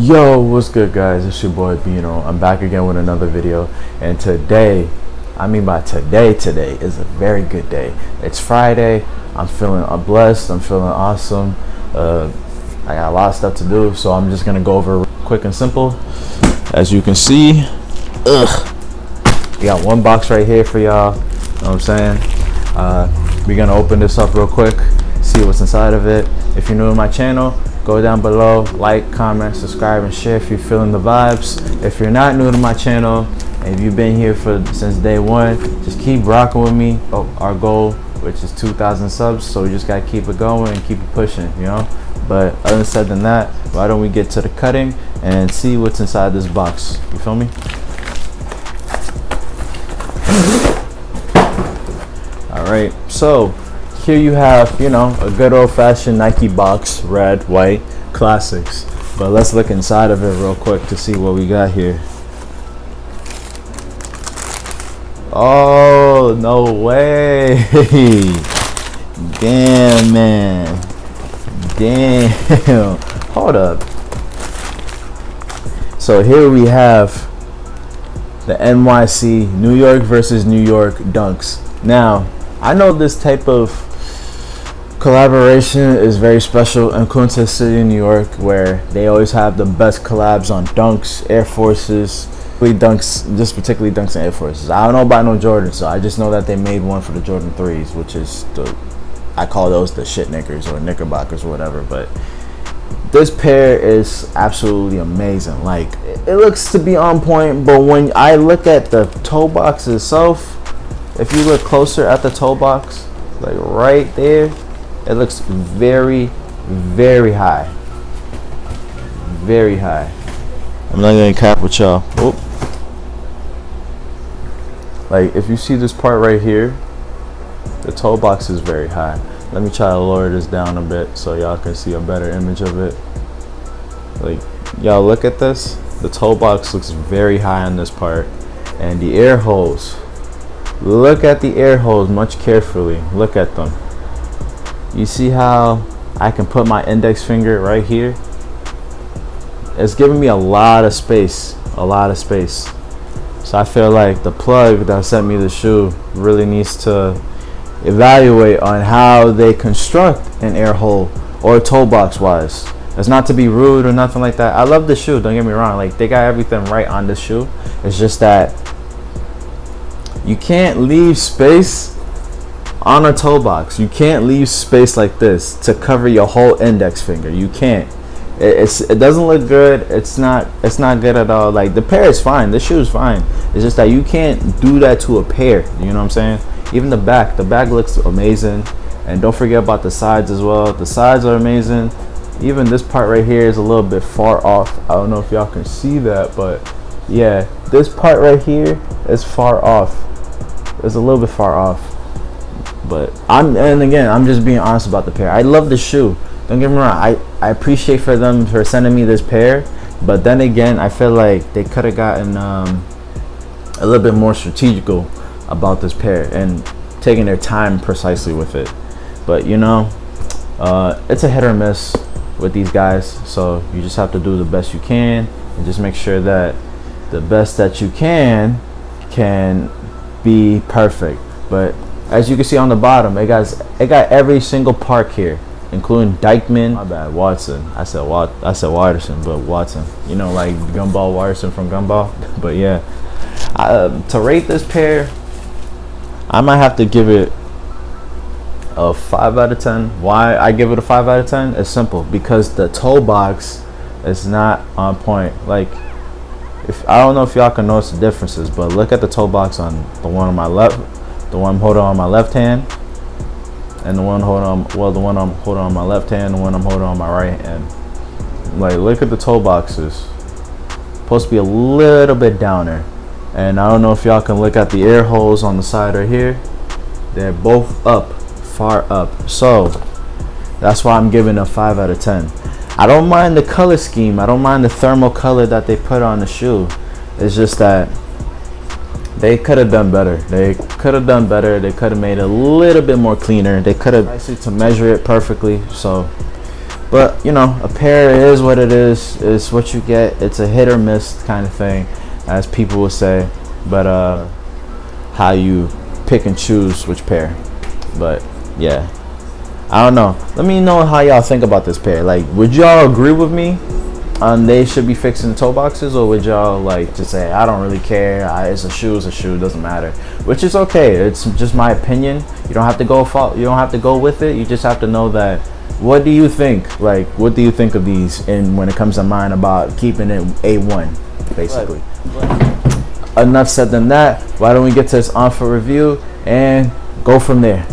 Yo, what's good, guys? It's your boy Bino. I'm back again with another video, and today is a very good day. It's Friday. I'm feeling blessed. I'm feeling awesome. I got a lot of stuff to do, so I'm just gonna go over quick and simple. As you can see, we got one box right here for y'all. You know what I'm saying? We're gonna open this up real quick, see what's inside of it. If you're new to my channel, go down below, like, comment, subscribe, and share if you're feeling the vibes. If you're not new to my channel and if you've been here since day one, just keep rocking with me. Our goal, which is 2,000 subs, so we just gotta keep it going and keep it pushing, you know. But other than that, why don't we get to the cutting and see what's inside this box? You feel me? All right, so here you have, you know, a good old-fashioned Nike box, red, white, classics. But let's look inside of it real quick to see what we got here. Oh, no way. Damn, man. Damn. Hold up. So here we have the NYC, New York versus New York Dunks. Now, I know this type of collaboration is very special in Quincy City, New York, where they always have the best collabs on Dunks, Air Forces, particularly Dunks and Air Forces. I don't know about no Jordans, so I just know that they made one for the Jordan 3s, which is I call those the shit knickers or knickerbockers or whatever. But this pair is absolutely amazing. Like, it looks to be on point, but when I look at the toe box itself, if you look closer at the toe box, like right there, it looks very, very high. Very high. I'm not gonna cap with y'all. Oh. Like, if you see this part right here, the toe box is very high. Let me try to lower this down a bit so y'all can see a better image of it. Like, y'all look at this. The toe box looks very high on this part. And the air holes. Look at the air holes much carefully. Look at them. You see how I can put my index finger right here? It's giving me a lot of space. A lot of space. So I feel like the plug that sent me the shoe really needs to evaluate on how they construct an air hole or toe box wise. It's not to be rude or nothing like that. I love the shoe, don't get me wrong. Like, they got everything right on this shoe. It's just that you can't leave space on a toe box. You can't leave space like this to cover your whole index finger. You can't. It doesn't look good. It's not good at all. Like, the pair is fine. The shoe is fine. It's just that you can't do that to a pair. You know what I'm saying? Even the back looks amazing. And don't forget about the sides as well. The sides are amazing. Even this part right here is a little bit far off. I don't know if y'all can see that, but yeah, this part right here is far off. It's a little bit far off. But I'm just being honest about the pair. I love the shoe. Don't get me wrong. I appreciate them for sending me this pair. But then again, I feel like they could have gotten a little bit more strategical about this pair and taking their time precisely with it. But you know, it's a hit or miss with these guys. So you just have to do the best you can and just make sure that the best that you can be perfect. But as you can see on the bottom, it got every single part here, including Dyckman. My bad, Watson. I said Watterson, but Watson. You know, like Gumball Watterson from Gumball. But yeah, to rate this pair, I might have to give it a 5 out of 10. Why I give it a 5 out of 10? It's simple, because the toe box is not on point. Like, I don't know if y'all can notice the differences, but look at the toe box on the one on my left, the one I'm holding on my left hand, and the one I'm holding on my left hand, the one I'm holding on my right hand. Like, look at the toe boxes. Supposed to be a little bit downer. And I don't know if y'all can look at the air holes on the side right here. They're both up, far up. So that's why I'm giving a 5 out of 10. I don't mind the color scheme. I don't mind the thermal color that they put on the shoe. It's just that they could have done better. They could have made it a little bit more cleaner. They could have actually to measure it perfectly. So But you know, a pair is what it is. It's what you get. It's a hit or miss kind of thing, as people will say. But how you pick and choose which pair. But yeah, I don't know. Let me know how y'all think about this pair. Like, would y'all agree with me on they should be fixing the toe boxes, or would y'all like just say I don't really care? It's a shoe, it doesn't matter. Which is okay. It's just my opinion. You don't have to go you don't have to go with it. You just have to know that. What do you think? Like, what do you think of these? And when it comes to mine about keeping it A1, basically. Enough said than that. Why don't we get to this OnFoot review and go from there?